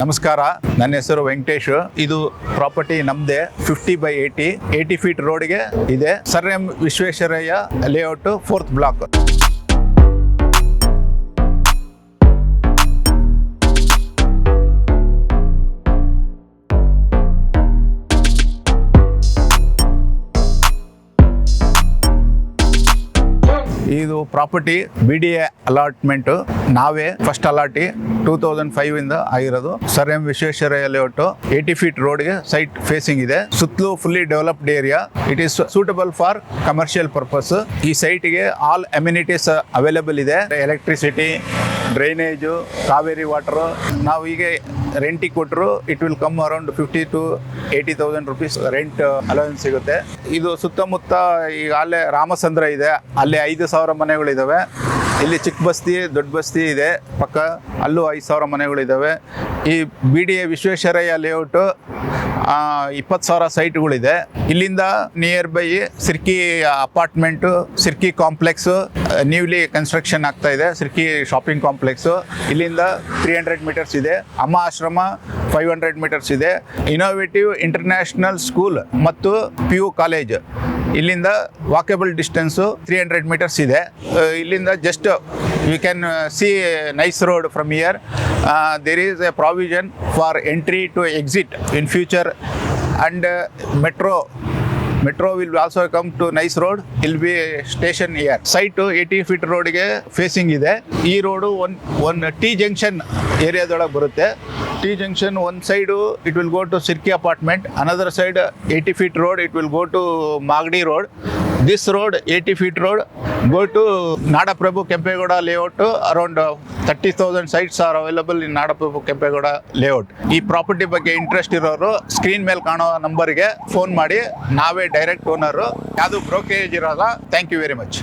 ನಮಸ್ಕಾರ, ನನ್ನ ಹೆಸರು ವೆಂಕಟೇಶ್. ಇದು ಪ್ರಾಪರ್ಟಿ ನಮ್ದೇ. 50/80 ಫೀಟ್ ರೋಡ್ಗೆ ಇದೆ. Sir M Visvesvaraya layout 4th block. ಇದು ಪ್ರಾಪರ್ಟಿ BDA ಅಲಾಟ್ಮೆಂಟ್. ನಾವೇ ಫಸ್ಟ್ ಅಲಾಟಿ 2005 ಇಂದ ಆಗಿರೋದು. Sir M Visvesvaraya layout 80 feet ರೋಡ್ಗೆ ಸೈಟ್ ಫೇಸಿಂಗ್ ಇದೆ. ಸುತ್ತಲೂ fully developed area. It is suitable for commercial purpose. ಈ ಸೈಟ್ಗೆ ಆಲ್ ಅಮ್ಯುನಿಟೀಸ್ ಅವೈಲೇಬಲ್ ಇದೆ. Electricity, drainage, Kaveri water. ನಾವು ಈಗ ರೆಂಟಿಗೆ ಕೊಟ್ಟರು it will come around 50,000 to 80,000 rupees rent allowance ಸಿಗುತ್ತೆ. ಇದು ಸುತ್ತಮುತ್ತ ಈಗ ಅಲ್ಲೇ ರಾಮಸಂದ್ರ ಇದೆ, ಅಲ್ಲೇ 5,000 ಮನೆಗಳಿದ್ದಾವೆ. ಇಲ್ಲಿ ಚಿಕ್ಕ ಬಸ್ತಿ, ದೊಡ್ಡ ಬಸ್ತಿ ಇದೆ ಪಕ್ಕ, ಅಲ್ಲೂ 5,000 ಮನೆಗಳಿದ್ದಾವೆ. ಈ BDA ವಿಶ್ವೇಶ್ವರಯ್ಯ ಲೇಔಟು 20,000 ಸೈಟ್ಗಳಿದೆ. ಇಲ್ಲಿಂದ nearby Sirki apartment, Sirki complex newly construction ಆಗ್ತಾ ಇದೆ. ಸಿರ್ಕಿ ಶಾಪಿಂಗ್ ಕಾಂಪ್ಲೆಕ್ಸು ಇಲ್ಲಿಂದ 300 ಮೀಟರ್ಸ್ ಇದೆ. ಅಮ್ಮ ಆಶ್ರಮ 500 ಮೀಟರ್ಸ್ ಇದೆ. ಇನೋವೇಟಿವ್ ಇಂಟರ್ನ್ಯಾಷನಲ್ ಸ್ಕೂಲ್ ಮತ್ತು PU ಕಾಲೇಜ್ ಇಲ್ಲಿಂದ ವಾಕೇಬಲ್ ಡಿಸ್ಟೆನ್ಸು 300 ಮೀಟರ್ಸ್ ಇದೆ. ಇಲ್ಲಿಂದ just you can see nice road from here. There is a provision for entry to exit in future, and metro will also come to nice road. Will be station here. Site 80 feet ರೋಡ್ಗೆ facing ಇದೆ. ಈ road one T junction ಏರಿಯಾದೊಳಗೆ ಬರುತ್ತೆ. T junction one side it will go to Sirki apartment, another side 80 feet road it will go to Magdi road. This road 80 feet road go to Nadaprabhu Kempegowda layout. Around 30,000 sites are available in Nadaprabhu Kempegowda layout. ಈ property ಬಗ್ಗೆ interest ಇರೋರು screen ಮೇಲೆ ಕಾಣೋ ನಂಬರ್ಗೆ phone ಮಾಡಿ. ನಾವೇ direct owner, ಯಾವುದು brokerage ಇರೋಲ್ಲ. Thank you very much.